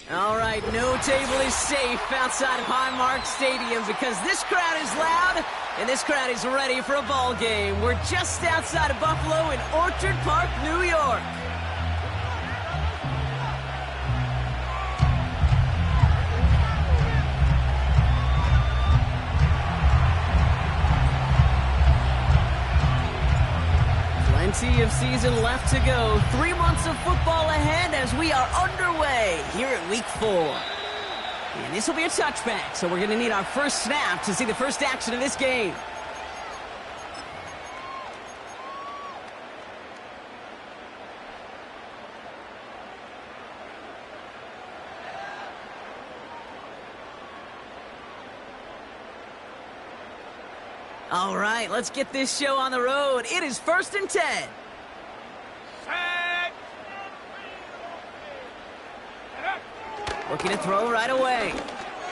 All right, no table is safe outside of Highmark Stadium because this crowd is loud and this crowd is ready for a ball game. We're just outside of Buffalo in Orchard Park, New York. Plenty of season left to go. 3 months of football ahead as we are underway here at Week 4. And this will be a touchback, so we're going to need our first snap to see the first action of this game. All right, let's get this show on the road. It is 1st and 10. Looking to throw right away.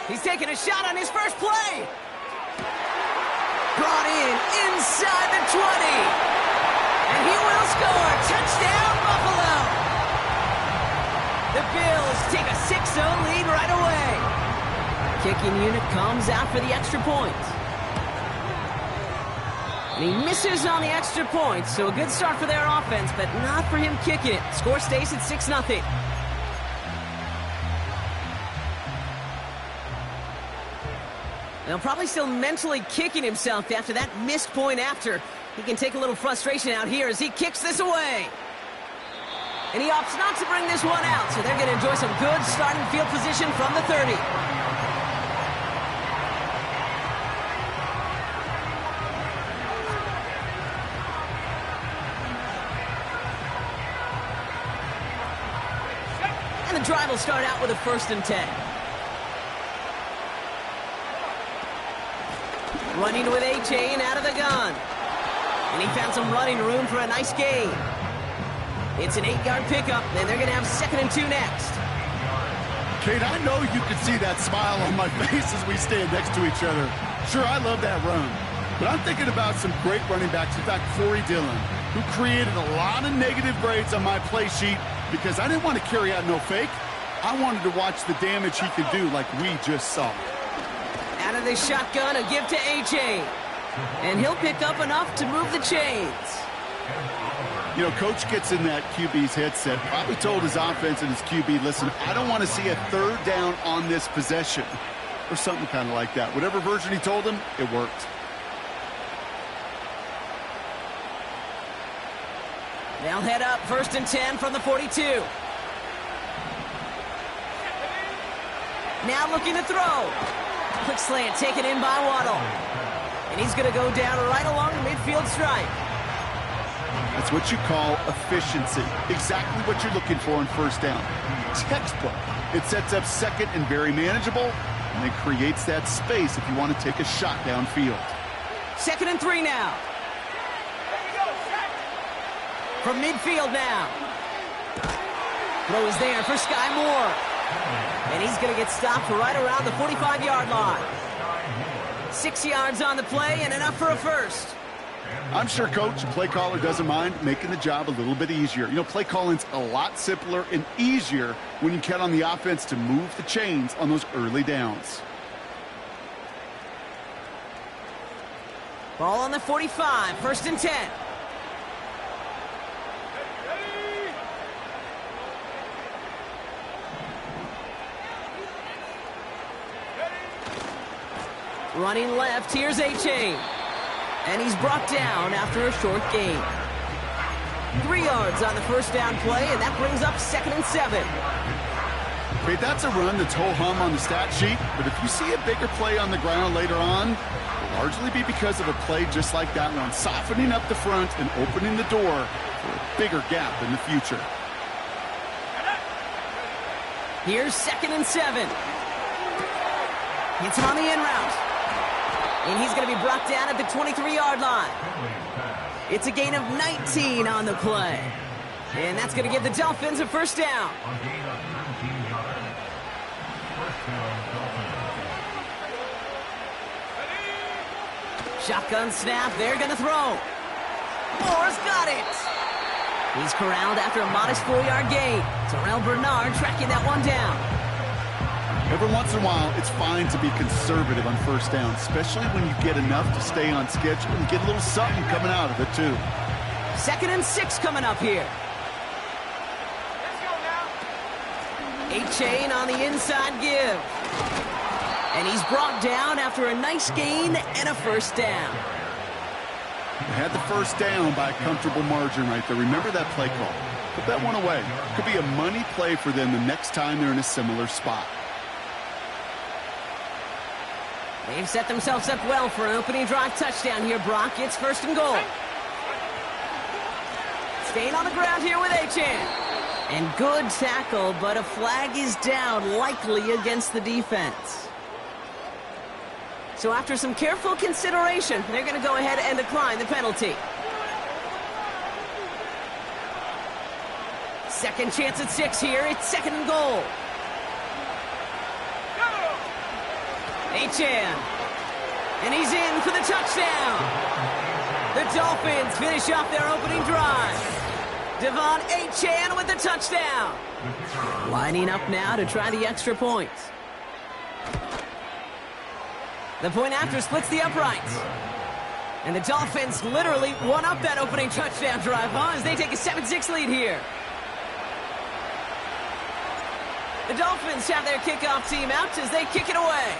He's taking a shot on his first play. Brought in inside the 20. And he will score. Touchdown, Buffalo. The Bills take a 6-0 lead right away. Kicking unit comes out for the extra point. And he misses on the extra point, so a good start for their offense, but not for him kicking it. Score stays at 6-0. Now, probably still mentally kicking himself after that missed point after. He can take a little frustration out here as he kicks this away. And he opts not to bring this one out, so they're going to enjoy some good starting field position from the 30. And the drive will start out with a 1st and 10. Running with A-Chain out of the gun. And he found some running room for a nice gain. It's an 8-yard pickup, and they're going to have 2nd and 2 next. Kate, I know you can see that smile on my face as we stand next to each other. Sure, I love that run. But I'm thinking about some great running backs. In fact, Corey Dillon, who created a lot of negative grades on my play sheet because I didn't want to carry out no fake. I wanted to watch the damage he could do like we just saw. Out of the shotgun, a give to A-Chain. And he'll pick up enough to move the chains. You know, Coach gets in that QB's headset, probably told his offense and his QB, listen, I don't want to see a 3rd down on this possession. Or something kind of like that. Whatever version he told him, it worked. They'll head up 1st and 10 from the 42. Now looking to throw. Quick slant taken in by Waddle. And he's going to go down right along the midfield stripe. That's what you call efficiency. Exactly what you're looking for in 1st down. Textbook. It sets up 2nd and very manageable, and it creates that space if you want to take a shot downfield. 2nd and 3 now. From midfield now. Throw is there for Sky Moore. And he's going to get stopped right around the 45-yard line. 6 yards on the play and enough for a 1st. I'm sure Coach, play caller, doesn't mind making the job a little bit easier. You know, play calling's a lot simpler and easier when you count on the offense to move the chains on those early downs. Ball on the 45, 1st and 10. Running left, here's A-Chain. And he's brought down after a short gain. 3 yards on the 1st down play, and that brings up 2nd and 7. Okay, that's a run that's ho-hum on the stat sheet, but if you see a bigger play on the ground later on, it'll largely be because of a play just like that one, softening up the front and opening the door for a bigger gap in the future. Here's 2nd and 7. Hits him on the in route. And he's going to be brought down at the 23-yard line. It's a gain of 19 on the play. And that's going to give the Dolphins a 1st down. Shotgun snap. They're going to throw. Moore's got it. He's corralled after a modest 4-yard gain. Terrell Bernard tracking that one down. Every once in a while, it's fine to be conservative on first down, especially when you get enough to stay on schedule and get a little something coming out of it, too. 2nd and 6 coming up here. A-Chain on the inside give. And he's brought down after a nice gain and a first down. They had the first down by a comfortable margin right there. Remember that play call. Put that one away. Could be a money play for them the next time they're in a similar spot. They've set themselves up well for an opening drive touchdown here, Brock. It's 1st and goal. Staying on the ground here with A-Chan. And good tackle, but a flag is down, likely against the defense. So after some careful consideration, they're going to go ahead and decline the penalty. Second chance at 6 here. It's 2nd and goal. A-Chan. And he's in for the touchdown. The Dolphins finish off their opening drive. Devon A-Chan with the touchdown. Lining up now to try the extra point. The point after splits the uprights. And the Dolphins literally won up that opening touchdown drive, as they take a 7-6 lead here. The Dolphins have their kickoff team out as they kick it away.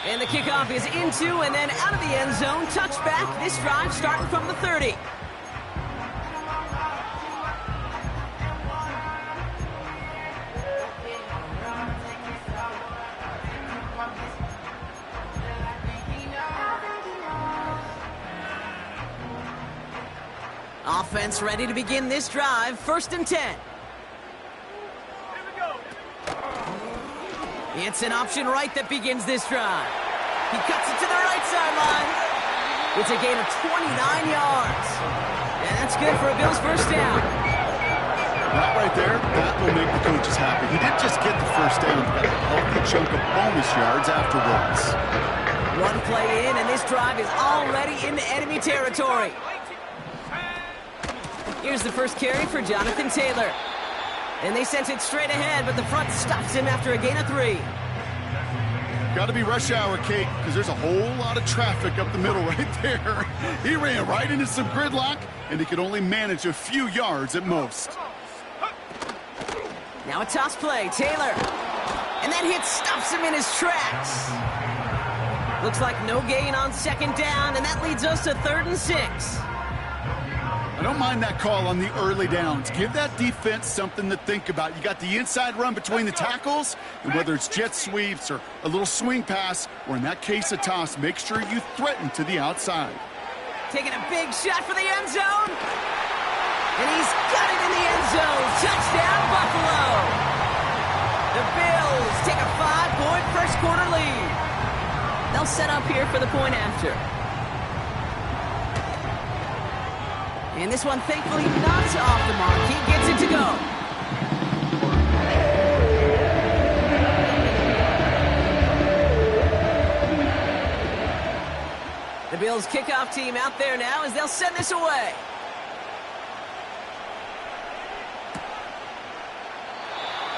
And the kickoff is into and then out of the end zone. Touchback. This drive starting from the 30. Offense ready to begin this drive. 1st and 10. It's an option right that begins this drive. He cuts it to the right sideline. It's a gain of 29 yards. And that's good for a Bills first down. That right there, that will make the coaches happy. He didn't just get the first down, but a healthy chunk of bonus yards afterwards. One play in, and this drive is already into enemy territory. Here's the first carry for Jonathan Taylor. And they sent it straight ahead, but the front stops him after a gain of 3. Got to be rush hour, Kate, because there's a whole lot of traffic up the middle right there. He ran right into some gridlock, and he could only manage a few yards at most. Now a toss play, Taylor. And that hit stops him in his tracks. Looks like no gain on 2nd down, and that leads us to 3rd and 6. I don't mind that call on the early downs. Give that defense something to think about. You got the inside run between the tackles, and whether it's jet sweeps or a little swing pass, or in that case a toss, make sure you threaten to the outside. Taking a big shot for the end zone. And he's got it in the end zone. Touchdown, Buffalo. The Bills take a 5-point first quarter lead. They'll set up here for the point after. And this one, thankfully, not off the mark. He gets it to go. The Bills kickoff team out there now as they'll send this away.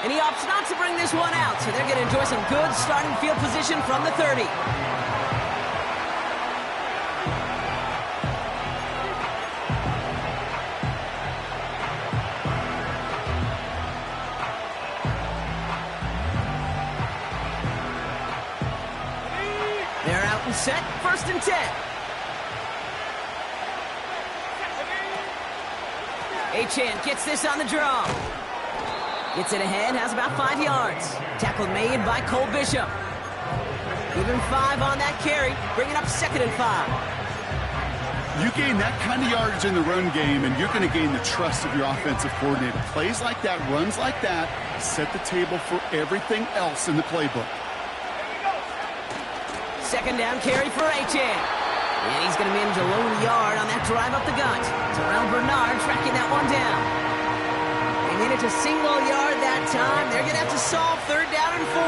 And he opts not to bring this one out, so they're going to enjoy some good starting field position from the 30. They're out and set, 1st and 10. A-Chan gets this on the draw. Gets it ahead, has about 5 yards. Tackle made by Cole Bishop. Give him 5 on that carry, bringing up 2nd and 5. You gain that kind of yardage in the run game, and you're going to gain the trust of your offensive coordinator. Plays like that, runs like that, set the table for everything else in the playbook. 2nd down carry for A-Chan. And he's going to manage a lone yard on that drive up the gut. Terrell Bernard tracking that one down. They manage a single yard that time. They're going to have to solve 3rd down and 4.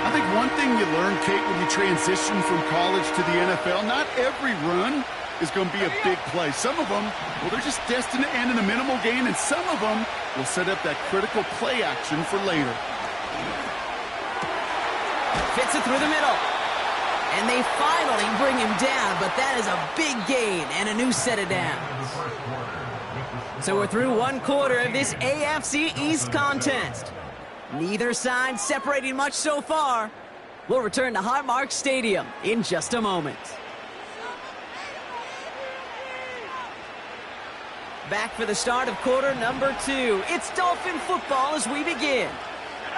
I think one thing you learn, Kate, when you transition from college to the NFL, not every run is going to be a big play. Some of them, well, they're just destined to end in a minimal gain, and some of them will set up that critical play action for later. Fits it through the middle. And they finally bring him down, but that is a big gain and a new set of downs. So we're through one quarter of this AFC East contest. Neither side separating much so far. We'll return to Highmark Stadium in just a moment. Back for the start of quarter number 2. It's Dolphin football as we begin.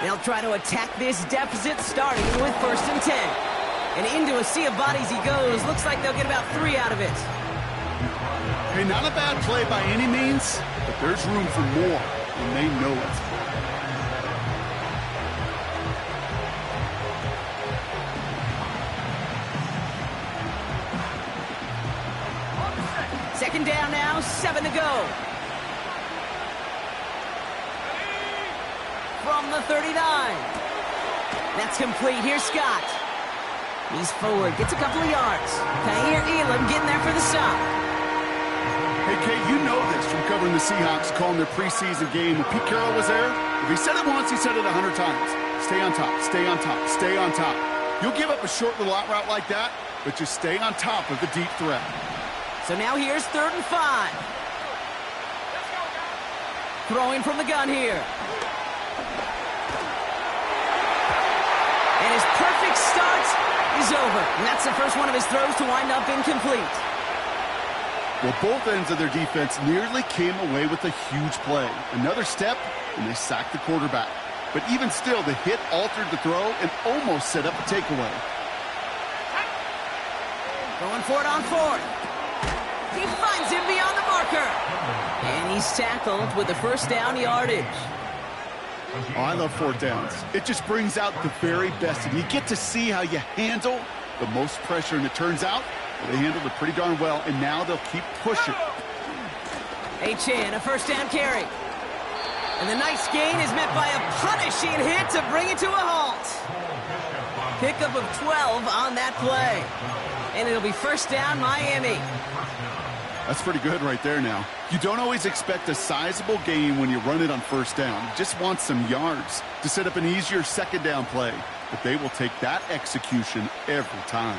They'll try to attack this deficit starting with 1st and 10. And into a sea of bodies he goes. Looks like they'll get about 3 out of it. Hey, not a bad play by any means, but there's room for more, and they know it. Second down now, 7 to go. From the 39. That's complete. Here's Scott. He's forward, gets a couple of yards. Kair Elam getting there for the stop. Hey, Kate, you know this from covering the Seahawks, calling their preseason game. When Pete Carroll was there, if he said it once, he said it 100 times. Stay on top, stay on top, stay on top. You'll give up a short little out route like that, but just stay on top of the deep threat. So now here's 3rd and 5. Throwing from the gun here. And his perfect start is over. And that's the first one of his throws to wind up incomplete. Well, both ends of their defense nearly came away with a huge play. Another step, and they sacked the quarterback. But even still, the hit altered the throw and almost set up a takeaway. Going for it on 4th. He finds him beyond the marker. And he's tackled with the first down yardage. Oh, I love 4th downs. It just brings out the very best. And you get to see how you handle the most pressure. And it turns out they handled it pretty darn well. And now they'll keep pushing. A-Chan, a first down carry. And the nice gain is met by a punishing hit to bring it to a halt. Pickup of 12 on that play. And it'll be first down Miami. That's pretty good right there now. You don't always expect a sizable gain when you run it on 1st down. You just want some yards to set up an easier 2nd down play. But they will take that execution every time.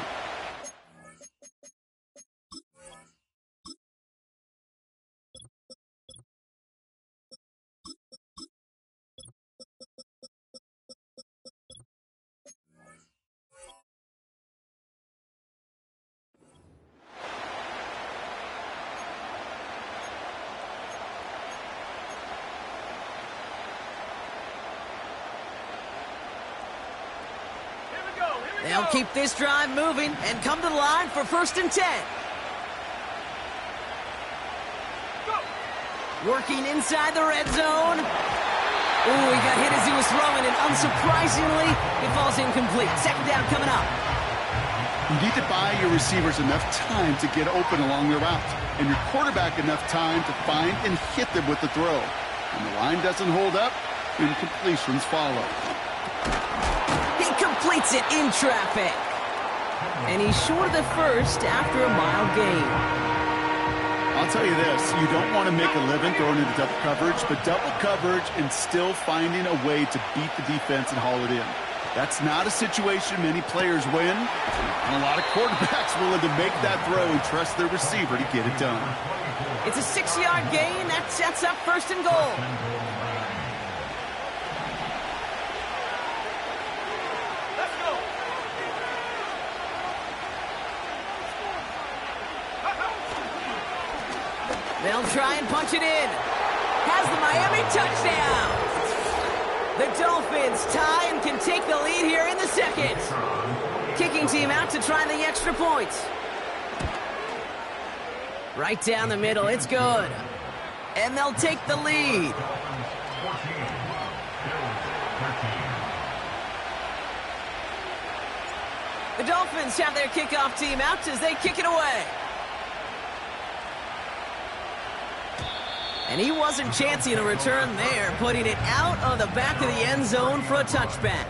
They'll keep this drive moving and come to the line for 1st and 10. Working inside the red zone. Ooh, he got hit as he was throwing, and unsurprisingly, it falls incomplete. 2nd down coming up. You need to buy your receivers enough time to get open along their route, and your quarterback enough time to find and hit them with the throw. When the line doesn't hold up, incompletions follow. He completes it in traffic. And he's short of the first after a mile gain. I'll tell you this, you don't want to make a living throwing into double coverage, but double coverage and still finding a way to beat the defense and haul it in. That's not a situation many players win, and a lot of quarterbacks willing to make that throw and trust their receiver to get it done. It's a 6-yard gain. That sets up 1st and goal. They'll try and punch it in. Has the Miami touchdown. The Dolphins tie and can take the lead here in the 2nd. Kicking team out to try the extra points. Right down the middle, it's good. And they'll take the lead. The Dolphins have their kickoff team out as they kick it away. And he wasn't chancing a return there, putting it out of the back of the end zone for a touchback.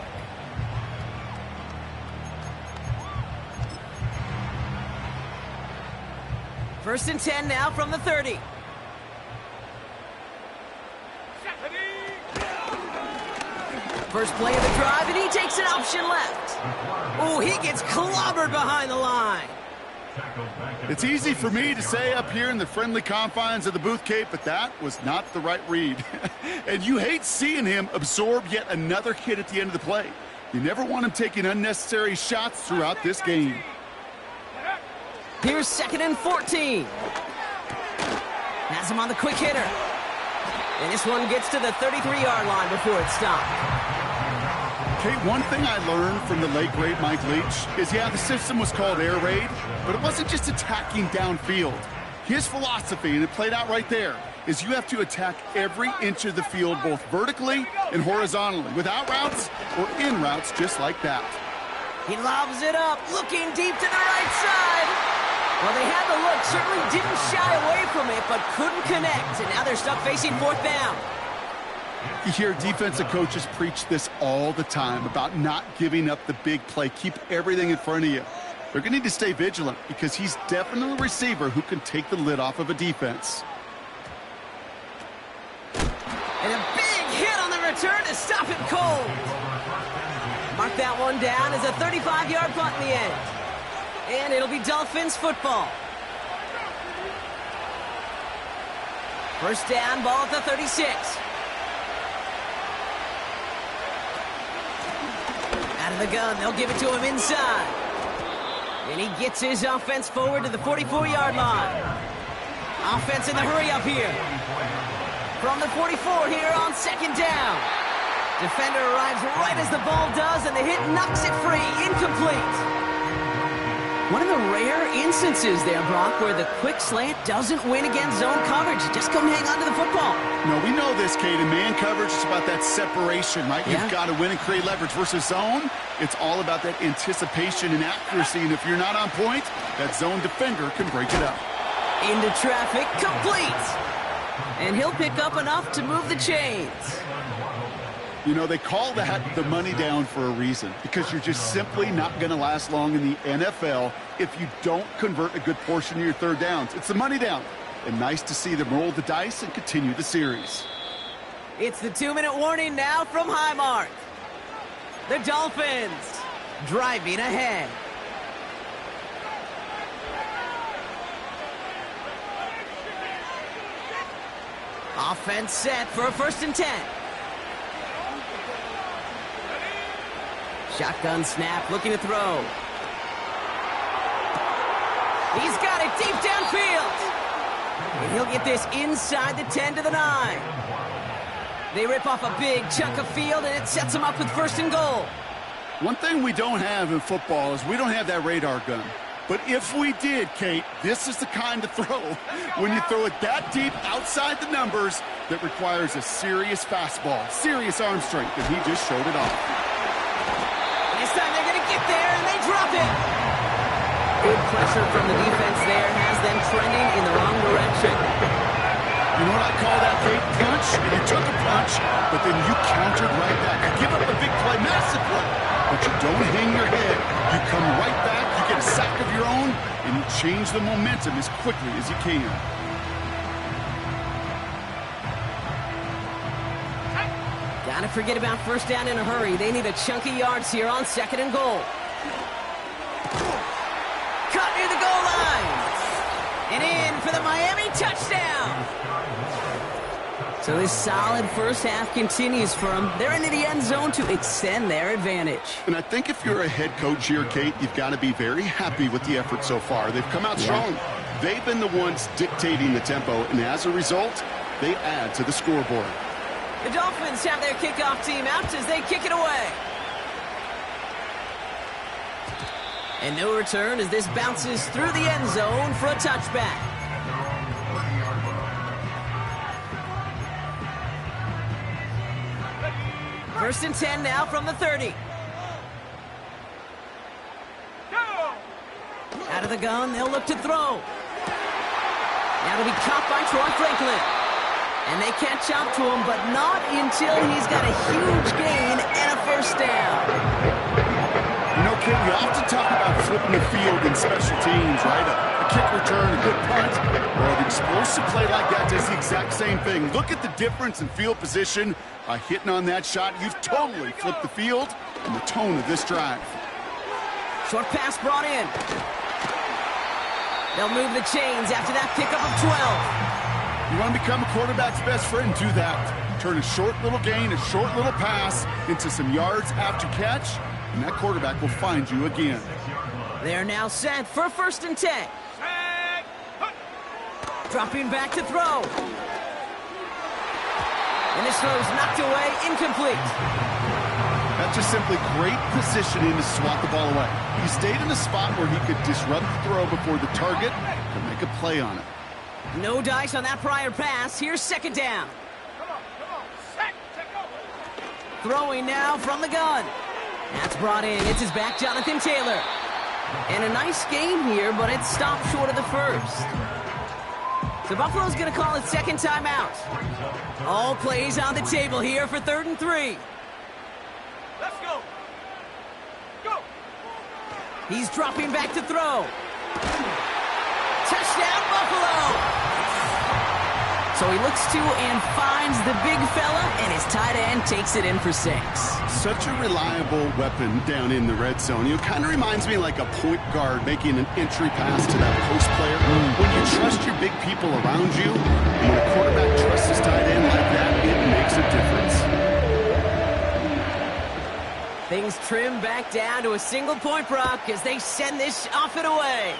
First and 10 now from the 30. First play of the drive, and he takes an option left. Oh, he gets clobbered behind the line. It's easy for me to say up here in the friendly confines of the booth, Kate, but that was not the right read. And you hate seeing him absorb yet another hit at the end of the play. You never want him taking unnecessary shots throughout this game. Here's 2nd and 14. Has him on the quick hitter. And this one gets to the 33-yard line before it stopped. Kate, one thing I learned from the late, great Mike Leach is, yeah, the system was called air raid, but it wasn't just attacking downfield. His philosophy, and it played out right there, is you have to attack every inch of the field, both vertically and horizontally, with out routes or in routes just like that. He lobs it up, looking deep to the right side. Well, they had the look, certainly didn't shy away from it, but couldn't connect, and now they're stuck facing 4th down. You hear defensive coaches preach this all the time about not giving up the big play. Keep everything in front of you. They're going to need to stay vigilant because he's definitely a receiver who can take the lid off of a defense. And a big hit on the return to stop it cold. Mark that one down as a 35-yard punt in the end. And it'll be Dolphins football. First down, ball at the 36. Out of the gun, they'll give it to him inside. And he gets his offense forward to the 44-yard line. Offense in the hurry up here. From the 44 here on 2nd down. Defender arrives right as the ball does, and the hit knocks it free. Incomplete. One of the rare instances there, Brock, where the quick slant doesn't win against zone coverage. You just couldn't hang on to the football. No, we know this, Kate. In man coverage, it's about that separation, right? Yeah. You've got to win and create leverage versus zone. It's all about that anticipation and accuracy, and if you're not on point, that zone defender can break it up. Into traffic, complete. And he'll pick up enough to move the chains. You know, they call that the money down for a reason, because you're just simply not going to last long in the NFL if you don't convert a good portion of your third downs. It's the money down. And nice to see them roll the dice and continue the series. It's the 2-minute warning now from Highmark. The Dolphins driving ahead. Offense set for a 1st and 10. Shotgun snap, looking to throw. He's got it deep downfield. And he'll get this inside the 10 to the 9. They rip off a big chunk of field, and it sets him up with 1st and goal. One thing we don't have in football is we don't have that radar gun. But if we did, Kate, this is the kind of throw, when you throw it that deep outside the numbers, that requires a serious fastball, serious arm strength, and he just showed it off. This time they're going to get there, and they drop it. Good pressure from the defense there has them trending in the wrong direction. You know what I call that, Kate? Punch. You took a punch, but then you countered right back. You give up a big play, massive play, but you don't hang your head. You come right back, you get a sack of your own, and you change the momentum as quickly as you can. Gotta forget about 1st down in a hurry. They need a chunk of yards here on 2nd and goal. Cut near the goal line. And in for the Miami touchdown. So this solid first half continues for them. They're into the end zone to extend their advantage. And I think if you're a head coach here, Kate, you've got to be very happy with the effort so far. They've come out strong. They've been the ones dictating the tempo, and as a result, they add to the scoreboard. The Dolphins have their kickoff team out as they kick it away. And no return as this bounces through the end zone for a touchback. First and 10 now from the 30. Out of the gun, they'll look to throw. Now to be caught by Troy Franklin. And they catch up to him, but not until he's got a huge gain and a 1st down. You know, Kid, we often talk about flipping the field in special teams, right? A kick return, a good punt. Well, an explosive play like that does the exact same thing. Look at the difference in field position. By hitting on that shot, you've totally flipped the field and the tone of this drive. Short pass brought in. They'll move the chains after that pickup of 12. You want to become a quarterback's best friend? Do that. Turn a short little gain, a short little pass into some yards after catch, and that quarterback will find you again. They're now set for 1st and 10. Dropping back to throw. And this throw's knocked away, incomplete. That's just simply great positioning to swat the ball away. He stayed in a spot where he could disrupt the throw before the target and make a play on it. No dice on that prior pass. Here's 2nd down. Throwing now from the gun. That's brought in. It's his back, Jonathan Taylor. And a nice game here, but it stopped short of the first. So Buffalo's going to call its 2nd timeout. All plays on the table here for 3rd and 3. Let's go. Go. He's dropping back to throw. Touchdown, Buffalo! So he looks to and finds the big fella, and his tight end takes it in for 6. Such a reliable weapon down in the red zone. It kind of reminds me like a point guard making an entry pass to that post player. When you trust your big people around you, and when a quarterback trusts his tight end like that, it makes a difference. Things trim back down to a single point, Brock, as they send this off and away.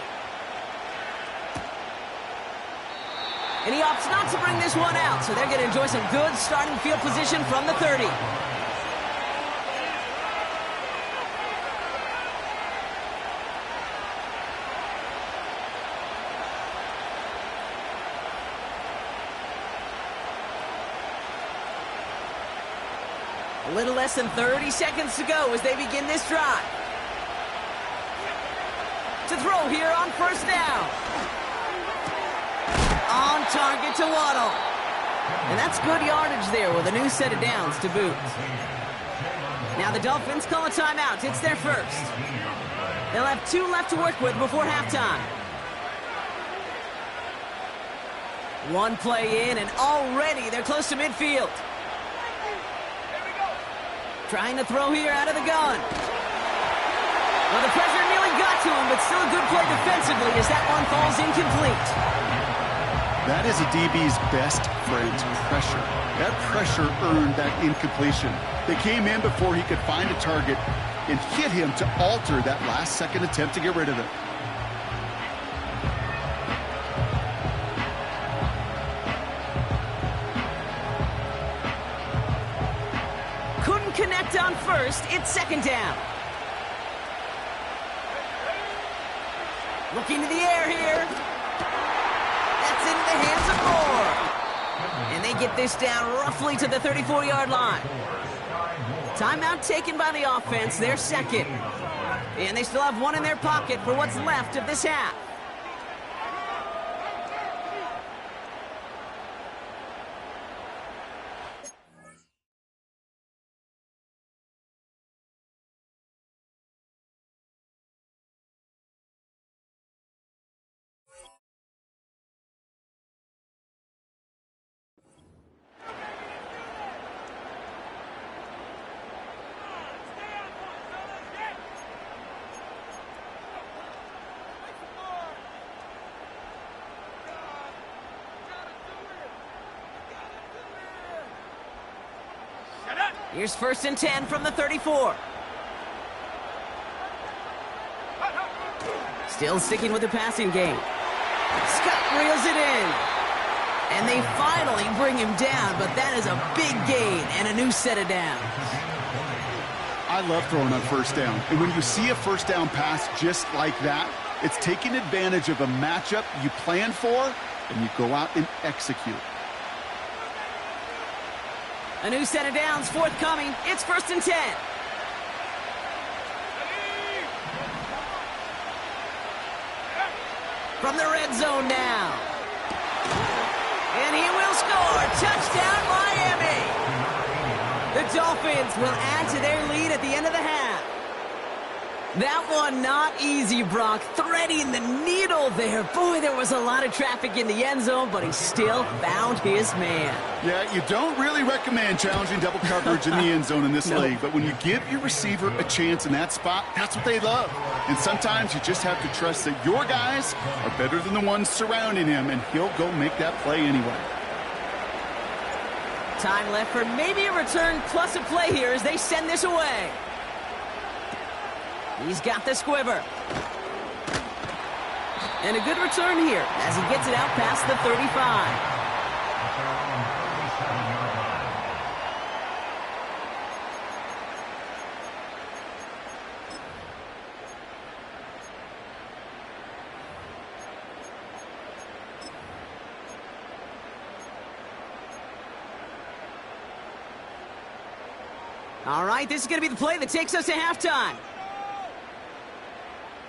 And he opts not to bring this one out, so they're going to enjoy some good starting field position from the 30. A little less than 30 seconds to go as they begin this drive. To throw here on 1st down. On target to Waddle. And that's good yardage there with a new set of downs to boot. Now the Dolphins call a timeout. It's their first. They'll have 2 left to work with before halftime. 1 play in, and already they're close to midfield. Trying to throw here out of the gun. Well, the pressure nearly got to him, but still a good play defensively as that one falls incomplete. That is a DB's best friend, pressure. That pressure earned that incompletion. They came in before he could find a target and hit him to alter that last-second attempt to get rid of it. Couldn't connect on 1st. It's 2nd down. Looking to the air here. That's into the hands of Moore. And they get this down roughly to the 34-yard line. Timeout taken by the offense, their 2nd. And they still have 1 in their pocket for what's left of this half. Here's 1st and 10 from the 34. Still sticking with the passing game. Scott reels it in. And they finally bring him down, but that is a big gain and a new set of downs. I love throwing on 1st down. And when you see a 1st down pass just like that, it's taking advantage of a matchup you plan for, and you go out and execute. A new set of downs forthcoming. It's 1st and 10. From the red zone now. And he will score. Touchdown, Miami. The Dolphins will add to their lead at the end of the half. That one not easy, Brock. Threading the needle there. Boy, there was a lot of traffic in the end zone, but he still found his man. Yeah, you don't really recommend challenging double coverage in the end zone in this league, but when you give your receiver a chance in that spot, that's what they love. And sometimes you just have to trust that your guys are better than the ones surrounding him, and he'll go make that play anyway. Time left for maybe a return plus a play here as they send this away. He's got the squiver. And a good return here as he gets it out past the 35. All right, this is going to be the play that takes us to halftime.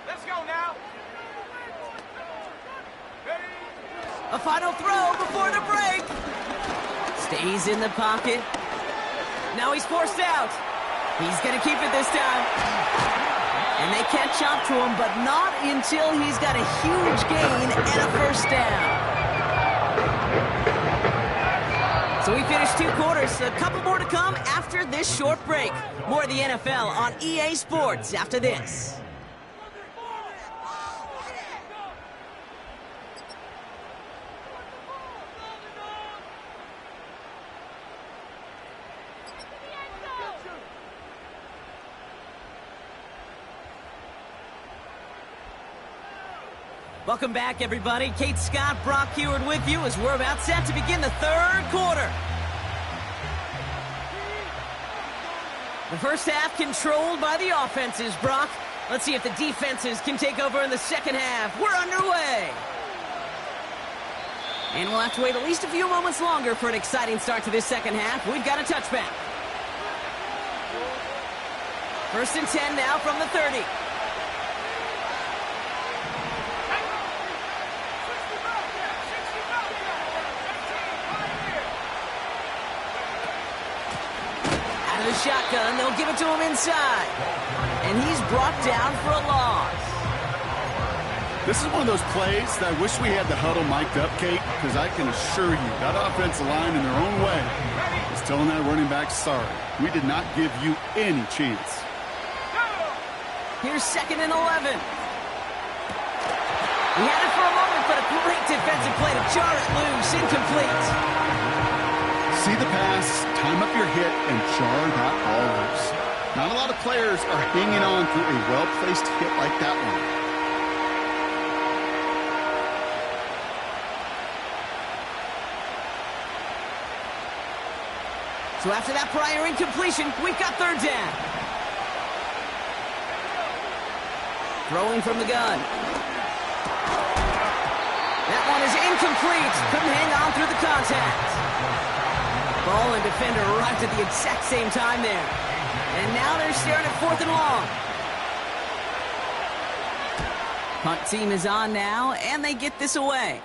Let's go now. A final throw before the break. Stays in the pocket. Now he's forced out. He's going to keep it this time. And they catch up to him, but not until he's got a huge gain and a first down. So we finished 2 quarters. A couple more to come after this short break. More of the NFL on EA Sports after this. Welcome back, everybody. Kate Scott, Brock Heward with you as we're about set to begin the 3rd quarter. The first half controlled by the offenses, Brock. Let's see if the defenses can take over in the second half. We're underway. And we'll have to wait at least a few moments longer for an exciting start to this second half. We've got a touchback. 1st and 10 now from the 30. The shotgun, they'll give it to him inside. And he's brought down for a loss. This is one of those plays that I wish we had the huddle mic'd up, Kate, because I can assure you that offensive line in their own way is telling that running back, sorry, we did not give you any chance. Here's 2nd and 11. He had it for a moment, but a great defensive play to jar it loose, incomplete. See the pass, time up your hit, and jar that ball loose. Not a lot of players are hanging on through a well-placed hit like that one. So after that prior incompletion, we've got 3rd down. Throwing from the gun. That one is incomplete. Couldn't hang on through the contact. Ball and defender arrived at the exact same time there. And now they're staring at 4th and long. Punt team is on now, and they get this away.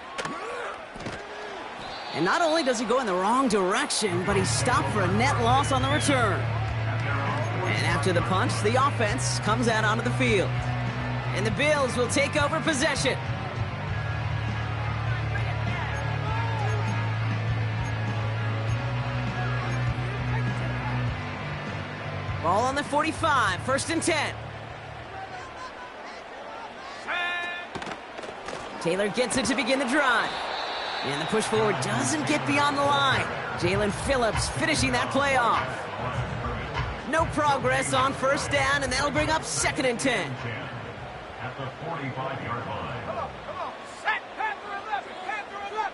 And not only does he go in the wrong direction, but he's stopped for a net loss on the return. And after the punt, the offense comes out onto the field. And the Bills will take over possession. Ball on the 45, 1st and 10. Taylor gets it to begin the drive. And the push forward doesn't get beyond the line. Jalen Phillips finishing that play off. No progress on 1st down, and that'll bring up 2nd and 10. At the 45-yard line. Come on. Set. Panther 11. Panther 11.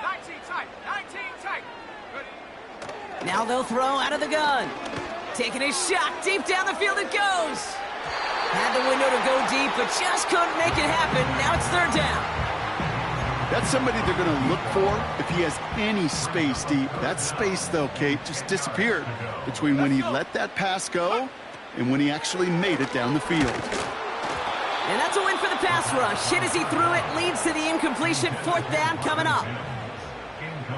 19 tight. 19 tight. Good. Now they'll throw out of the gun. Taking a shot. Deep down the field it goes. Had the window to go deep, but just couldn't make it happen. Now it's 3rd down. That's somebody they're going to look for if he has any space deep. That space, though, Kate, just disappeared between when he let that pass go and when he actually made it down the field. And that's a win for the pass rush. Hit as he threw it, leads to the incompletion. 4th down coming up.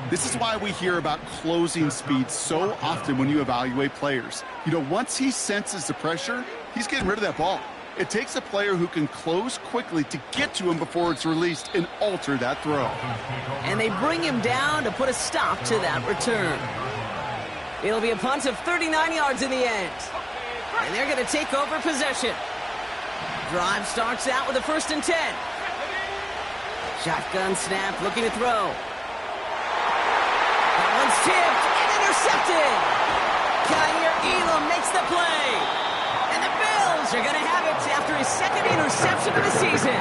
This is why we hear about closing speed so often when you evaluate players. You know, once he senses the pressure, he's getting rid of that ball. It takes a player who can close quickly to get to him before it's released and alter that throw. And they bring him down to put a stop to that return. It'll be a punt of 39 yards in the end. And they're going to take over possession. Drive starts out with a 1st and 10. Shotgun snap, looking to throw. That one's tipped and intercepted. Kyer Elam makes the play. And the Bills are going to have it after his 2nd interception of the season.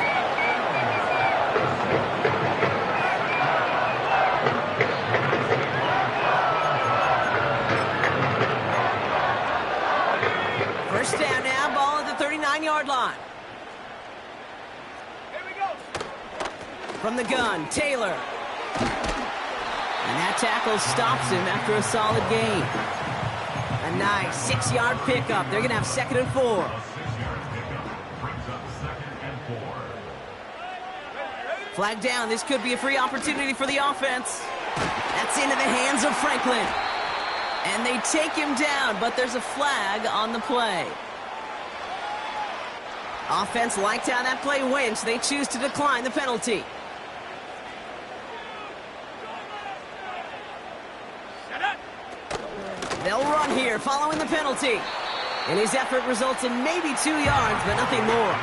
First down now, ball at the 39-yard line. Here we go. From the gun, Taylor. And that tackle stops him after a solid gain. A nice 6-yard pickup. They're going to have 2nd and 4. A 6-yard pickup brings up 2nd and 4. Flag down. This could be a free opportunity for the offense. That's into the hands of Franklin. And they take him down, but there's a flag on the play. Offense liked how that play went, so they choose to decline the penalty. They'll run here following the penalty. And his effort results in maybe 2 yards, but nothing more.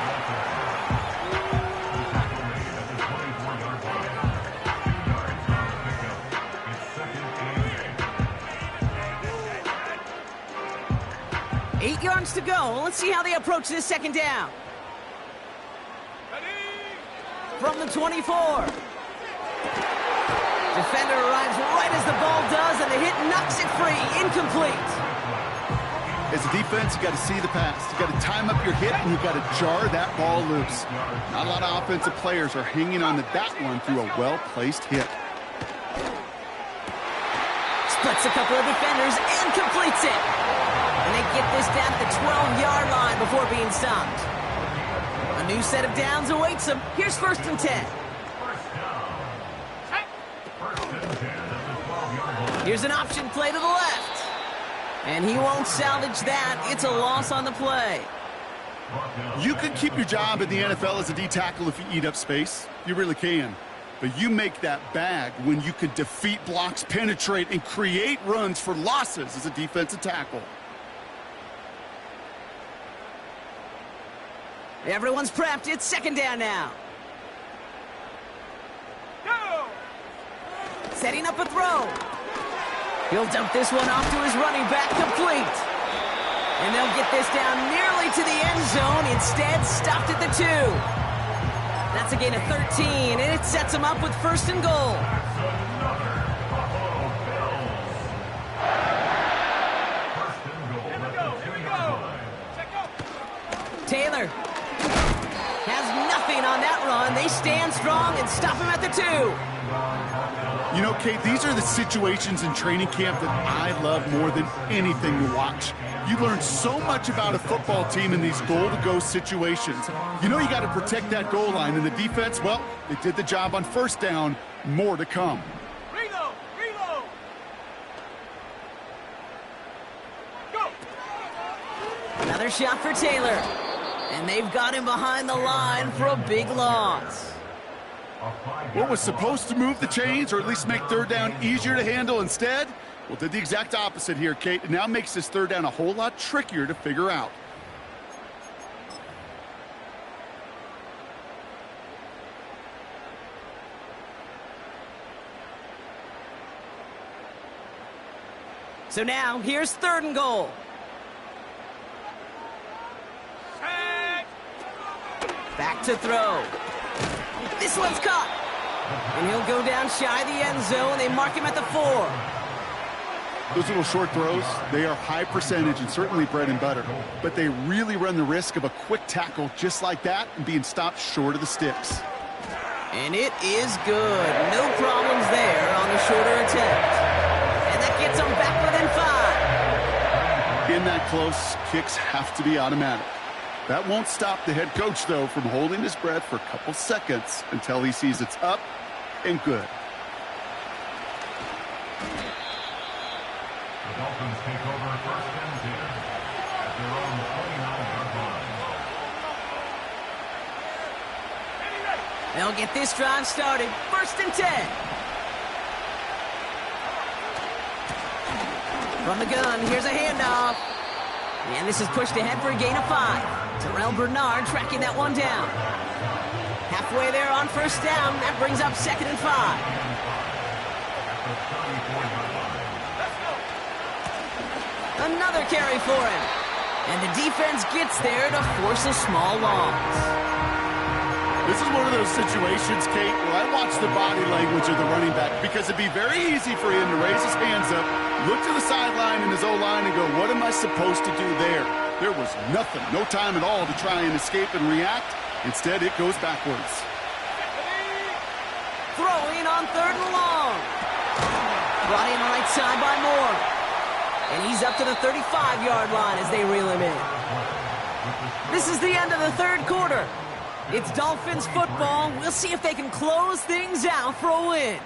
Eight yards to go. Let's see how they approach this 2nd down. From the 24. Defender arrives right as the ball does, and the hit knocks it free. Incomplete. As a defense, you got to see the pass. You got to time up your hit, and you got to jar that ball loose. Not a lot of offensive players are hanging on to that one through a well-placed hit. Splits a couple of defenders and completes it. And they get this down at the 12-yard line before being stopped. A new set of downs awaits them. Here's 1st and 10. Here's an option play to the left. And he won't salvage that. It's a loss on the play. You can keep your job in the NFL as a D tackle if you eat up space. You really can. But you make that bag when you can defeat blocks, penetrate, and create runs for losses as a defensive tackle. Everyone's prepped. It's 2nd down now. Go. Setting up a throw. He'll dump this one off to his running back, complete. And they'll get this down nearly to the end zone. Instead, stopped at the 2. That's a gain of 13, and it sets them up with 1st and goal. Taylor has nothing on that run. They stand strong and stop him at the 2. You know, Kate, these are the situations in training camp that I love more than anything to watch. You learn so much about a football team in these goal-to-go situations. You know you got to protect that goal line, and the defense, well, they did the job on 1st down. More to come. Reload. Reload. Go. Another shot for Taylor. And they've got him behind the line for a big loss. What was supposed to move the chains, or at least make 3rd down easier to handle instead? Well, did the exact opposite here, Kate. It now makes this 3rd down a whole lot trickier to figure out. So now, here's 3rd and goal. Set. Back to throw. This one's caught. And he'll go down shy of the end zone. They mark him at the 4. Those little short throws, they are high percentage and certainly bread and butter. But they really run the risk of a quick tackle just like that and being stopped short of the sticks. And it is good. No problems there on the shorter attempt. And that gets them back within 5. In that close, kicks have to be automatic. That won't stop the head coach, though, from holding his breath for a couple seconds until he sees it's up and good. The Dolphins take over first and 10 at their own 29-yard line. They'll get this drive started. First and 10. From the gun, here's a handoff. And this is pushed ahead for a gain of 5. Terrell Bernard tracking that one down. Halfway there on first down. That brings up 2nd and 5. Another carry for him. And the defense gets there to force a small loss. This is one of those situations, Kate, where I watch the body language of the running back because it'd be very easy for him to raise his hands up, look to the sideline in his O-line and go, what am I supposed to do there? There was nothing, no time at all to try and escape and react. Instead, it goes backwards. Throwing on 3rd and long. Brought in right side by Moore. And he's up to the 35-yard line as they reel him in. This is the end of the 3rd quarter. It's Dolphins football. We'll see if they can close things out for a win.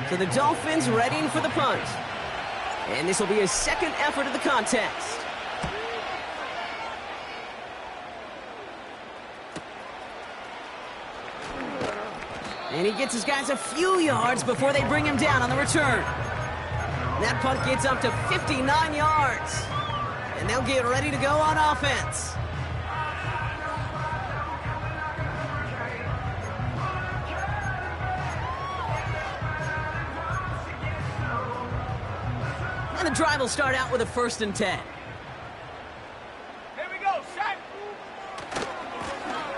So the Dolphins readying for the punt. And this will be his 2nd effort of the contest. And he gets his guys a few yards before they bring him down on the return. That punt gets up to 59 yards. And they'll get ready to go on offense. And the drive will start out with a 1st and 10. Here we go, set.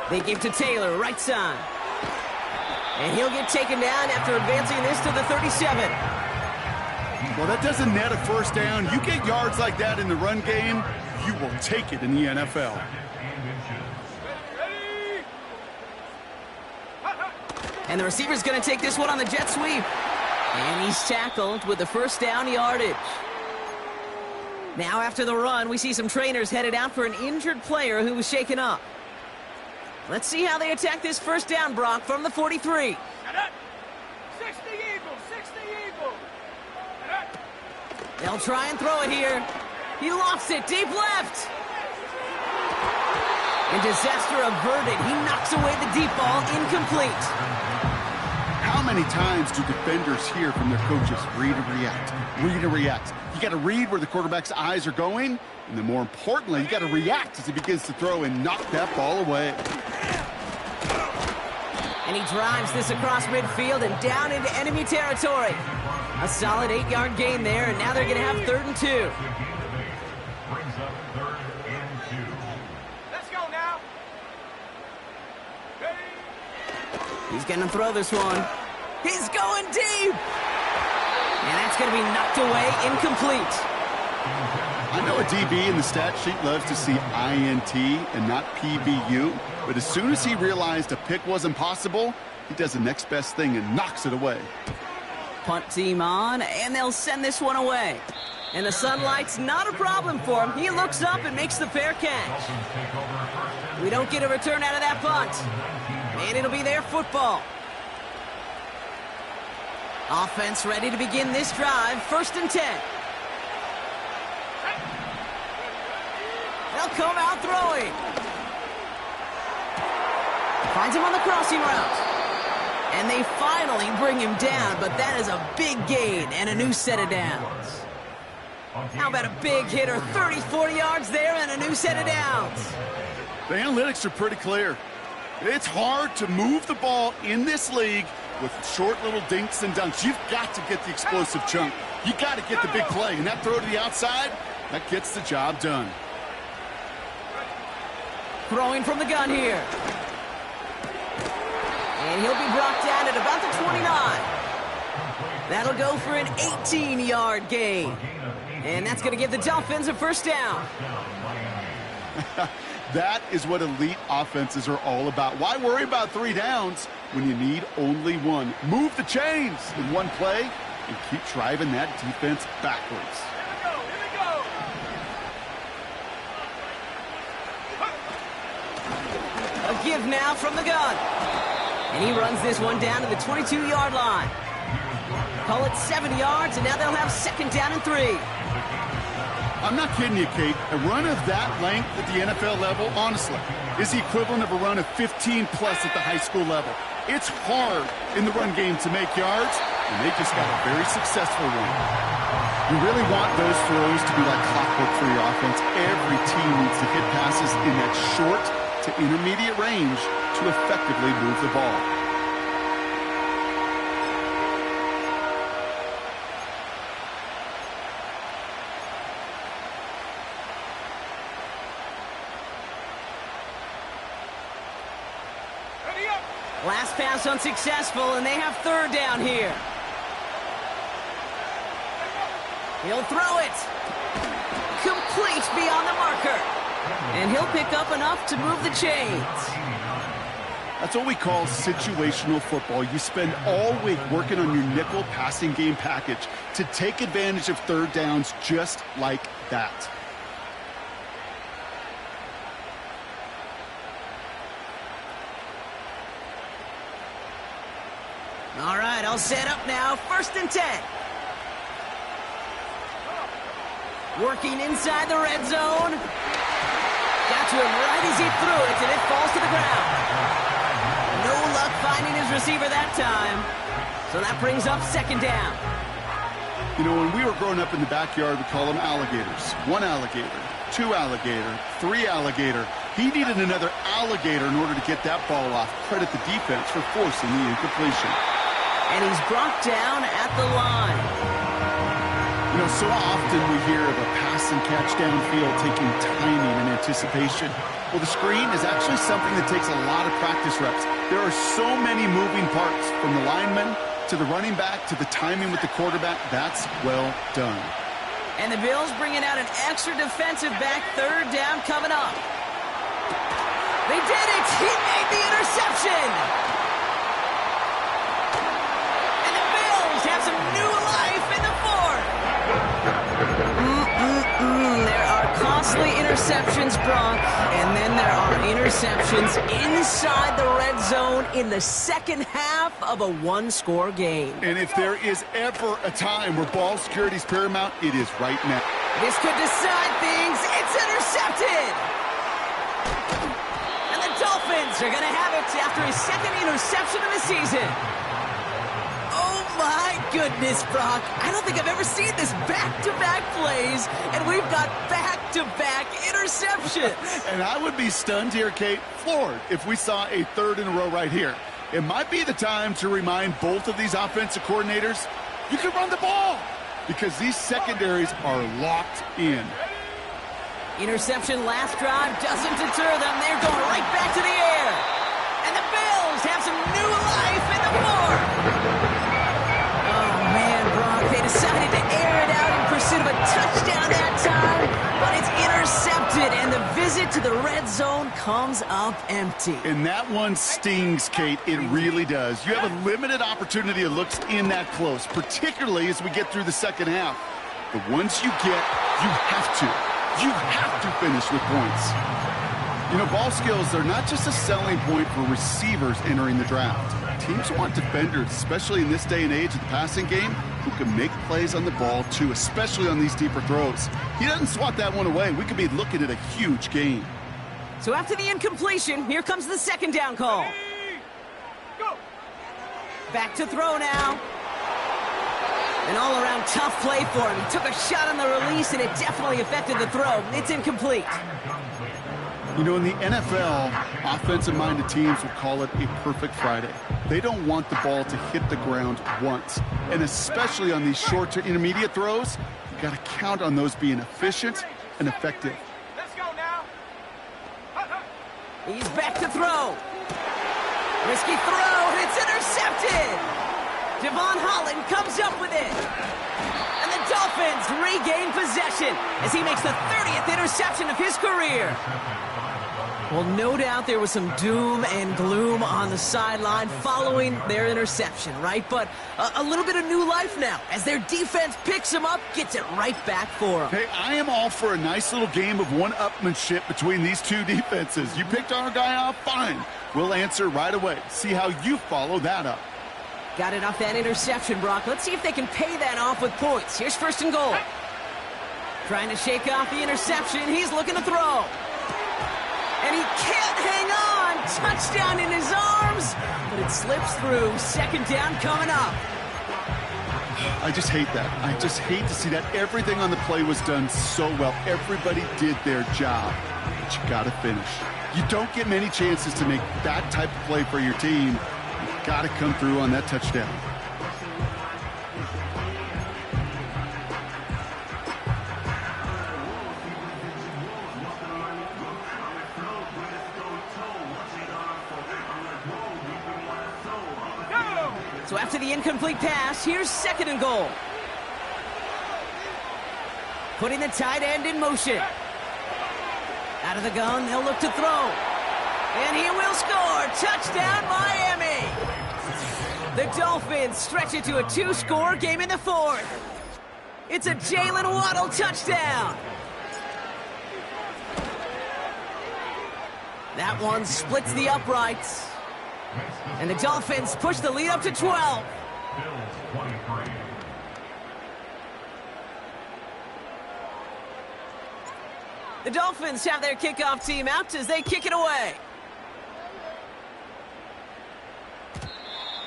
They give to Taylor, right side. And he'll get taken down after advancing this to the 37. Well, that doesn't net a first down. You get yards like that in the run game, you will take it in the NFL. Ready? And the receiver's going to take this one on the jet sweep. And he's tackled with the 1st down yardage. Now after the run, we see some trainers headed out for an injured player who was shaken up. Let's see how they attack this 1st down, Brock, from the 43. 60 Eagles, 60 Eagles. They'll try and throw it here. He lost it deep left. And disaster averted. He knocks away the deep ball, incomplete. How many times do defenders hear from their coaches, read and react, read and react? You got to read where the quarterback's eyes are going, and then more importantly, you got to react as he begins to throw and knock that ball away. And he drives this across midfield and down into enemy territory. A solid 8-yard gain there, and now they're going to have 3rd and 2. Brings up 3rd and 2. Let's go now. Ready? He's going to throw this one. He's going deep. And that's going to be knocked away, incomplete. I know a DB in the stat sheet loves to see INT and not PBU, but as soon as he realized a pick wasn't possible, he does the next best thing and knocks it away. Punt team on, and they'll send this one away. And the sunlight's not a problem for him. He looks up and makes the fair catch. We don't get a return out of that punt. And it'll be their football. Offense ready to begin this drive. 1st and 10. They'll come out throwing. Finds him on the crossing route. And they finally bring him down, but that is a big gain and a new set of downs. How about a big hitter, 30, 40 yards there and a new set of downs? The analytics are pretty clear. It's hard to move the ball in this league with short little dinks and dunks. You've got to get the explosive chunk. You got to get the big play, and that throw to the outside, that gets the job done. Throwing from the gun here. And he'll be brought down at about the 29. That'll go for an 18-yard gain. And that's going to give the Dolphins a 1st down. That is what elite offenses are all about. Why worry about 3 downs when you need only 1? Move the chains in one play and keep driving that defense backwards. Here we go, here we go. give now from the gun. And he runs this one down to the 22-yard line. Call it 7 yards, and now they'll have second down and 3. I'm not kidding you, Kate. A run of that length at the NFL level, honestly, is the equivalent of a run of 15-plus at the high school level. It's hard in the run game to make yards, and they just got a very successful one. You really want those throws to be like clockwork for your offense. Every team needs to hit passes in that short to intermediate range to effectively move the ball. Last pass unsuccessful, and they have third down here. He'll throw it. Complete beyond the marker. And he'll pick up enough to move the chains. That's what we call situational football. You spend all week working on your nickel passing game package to take advantage of third downs just like that. All right, I'll set up now. 1st and 10. Working inside the red zone. Got to him right as he threw it, and it falls to the ground. No luck finding his receiver that time. So that brings up second down. You know, when we were growing up in the backyard, we call them alligators. 1 alligator, 2 alligator, 3 alligator. He needed another alligator in order to get that ball off. Credit the defense for forcing the incompletion. And he's brought down at the line. You know, so often we hear of a pass and catch downfield taking timing and anticipation. Well, the screen is actually something that takes a lot of practice reps. There are so many moving parts, from the lineman to the running back to the timing with the quarterback. That's well done. And the Bills bringing out an extra defensive back. Third down coming up. They did it! He made the interception! And the Bills have some new life in the 4th! There are costly interceptions, Brock, and then there are interceptions inside the red zone in the second half of a one-score game. And if there is ever a time where ball security is paramount, it is right now. This could decide things. It's intercepted! Dolphins are going to have it after his second interception of the season. Oh, my goodness, Brock. I don't think I've ever seen this back-to-back plays, and we've got back-to-back interceptions. And I would be stunned here, Kate, floored, if we saw a third in a row right here. It might be the time to remind both of these offensive coordinators, you can run the ball, because these secondaries are locked in. Interception last drive doesn't deter them. They're going right back to the air. And the Bills have some new life in the 4th. Oh, man, Brock, they decided to air it out in pursuit of a touchdown that time, but it's intercepted, and the visit to the red zone comes up empty. And that one stings, Kate. It really does. You have a limited opportunity of looks in that close, particularly as we get through the second half. But once you get, you have to. You have to finish with points. You know, ball skills are not just a selling point for receivers entering the draft. Teams want defenders, especially in this day and age of the passing game, who can make plays on the ball, too, especially on these deeper throws. He doesn't swat that one away. We could be looking at a huge game. So after the incompletion, here comes the second down call. Go. Back to throw now. An all-around tough play for him. He took a shot on the release, and it definitely affected the throw. It's incomplete. You know, in the NFL, offensive-minded teams will call it a perfect Friday. They don't want the ball to hit the ground once. And especially on these short to intermediate throws, you got to count on those being efficient and effective. Let's go now. He's back to throw. Risky throw, and it's intercepted. Devon Holland comes up with it. And the Dolphins regain possession as he makes the 30th interception of his career. Well, no doubt there was some doom and gloom on the sideline following their interception, right? But a little bit of new life now as their defense picks them up, gets it right back for them. Hey, I am all for a nice little game of one-upmanship between these two defenses. You picked our guy off, fine. We'll answer right away. See how you follow that up. Got it off that interception, Brock. Let's see if they can pay that off with points. Here's 1st and goal. Trying to shake off the interception. He's looking to throw. And he can't hang on. Touchdown in his arms. But it slips through. 2nd down coming up. I just hate that. I just hate to see that. Everything on the play was done so well. Everybody did their job. But you got to finish. You don't get many chances to make that type of play for your team. You've got to come through on that touchdown. So after the incomplete pass, here's 2nd and goal. Putting the tight end in motion. Out of the gun, they'll look to throw. And he will score. Touchdown, Miami. The Dolphins stretch it to a 2-score game in the 4th. It's a Jalen Waddle touchdown. That one splits the uprights. And the Dolphins push the lead up to 12. Bills 23. The Dolphins have their kickoff team out as they kick it away.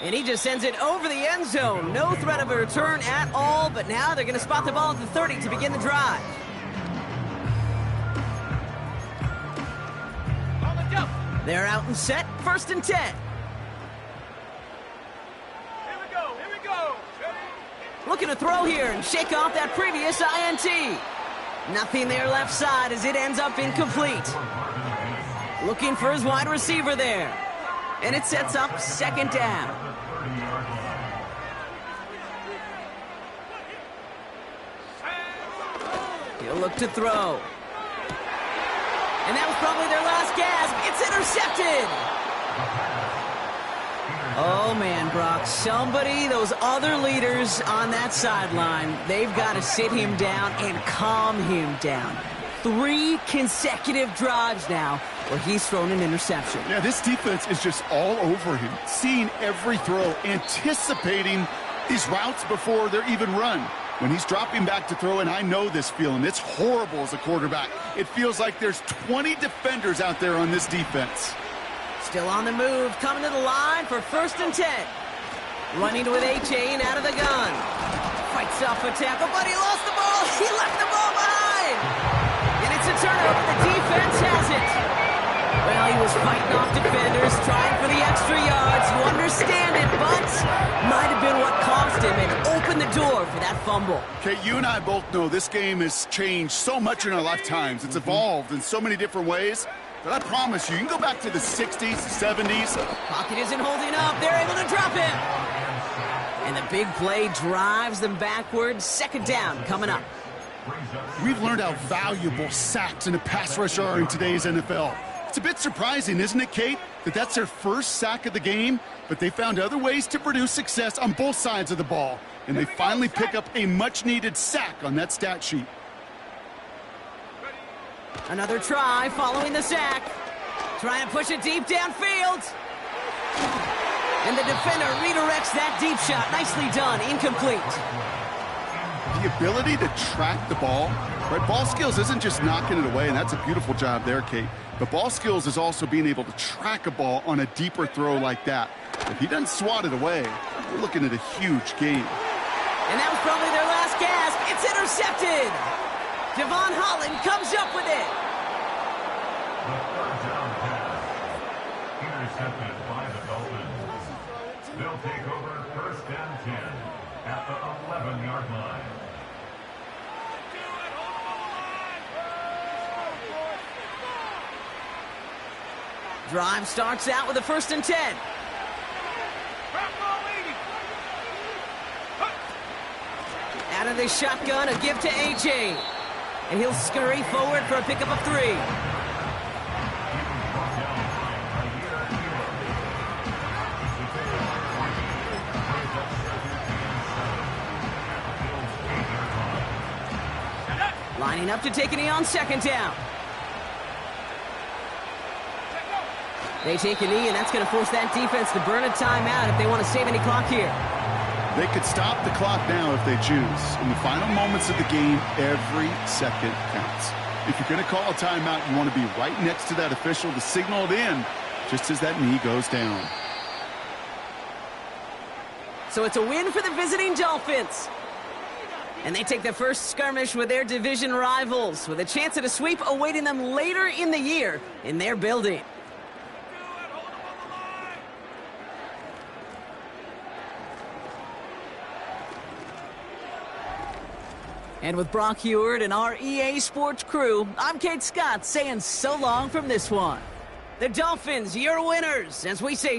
And he just sends it over the end zone. No threat of a return at all, but now they're going to spot the ball at the 30 to begin the drive. They're out and set, 1st and 10. Looking to throw here and shake off that previous INT. Nothing there left side as it ends up incomplete. Looking for his wide receiver there. And it sets up 2nd down. He'll look to throw. And that was probably their last gasp. It's intercepted. Oh, man, Brock, somebody, those other leaders on that sideline, they've got to sit him down and calm him down. 3 consecutive drives now where he's thrown an interception. Yeah, this defense is just all over him, seeing every throw, anticipating these routes before they're even run. When he's dropping back to throw, and I know this feeling, it's horrible as a quarterback. It feels like there's 20 defenders out there on this defense. Still on the move, coming to the line for 1st and 10. Running with A-Chain out of the gun. Fights off a tackle, but he lost the ball. He left the ball behind. And it's a turnover. The defense has it. Well, he was fighting off defenders, trying for the extra yards. You understand it, but might have been what cost him and opened the door for that fumble. Okay, you and I both know this game has changed so much in our lifetimes. It's evolved in so many different ways. But I promise you, you can go back to the 60s, 70s. Pocket isn't holding up. They're able to drop him. And the big play drives them backwards. 2nd down coming up. We've learned how valuable sacks and a pass rush are in today's NFL. It's a bit surprising, isn't it, Kate, that that's their first sack of the game, but they found other ways to produce success on both sides of the ball, and they finally pick up a much-needed sack on that stat sheet. Another try following the sack. Trying to push it deep downfield. And the defender redirects that deep shot. Nicely done. Incomplete. The ability to track the ball, right? Ball skills isn't just knocking it away, and that's a beautiful job there, Kate. But ball skills is also being able to track a ball on a deeper throw like that. If he doesn't swat it away, we're looking at a huge game. And that was probably their last gasp. It's intercepted. Devon Holland comes up with it. The 3rd down pass. Intercepted by the Dolphins. They'll take over 1st and 10 at the 11-yard line. Drive starts out with a 1st and 10. Out of the shotgun, a give to AJ. And he'll scurry forward for a pickup of 3. Line up to take a knee on second down. They take a knee, and that's going to force that defense to burn a timeout if they want to save any clock here. They could stop the clock now if they choose. In the final moments of the game, every second counts. If you're going to call a timeout, you want to be right next to that official to signal it in just as that knee goes down. So it's a win for the visiting Dolphins. And they take the first skirmish with their division rivals, with a chance at a sweep awaiting them later in the year in their building. And with Brock Heward and our EA Sports crew, I'm Kate Scott saying so long from this one. The Dolphins, your winners, as we say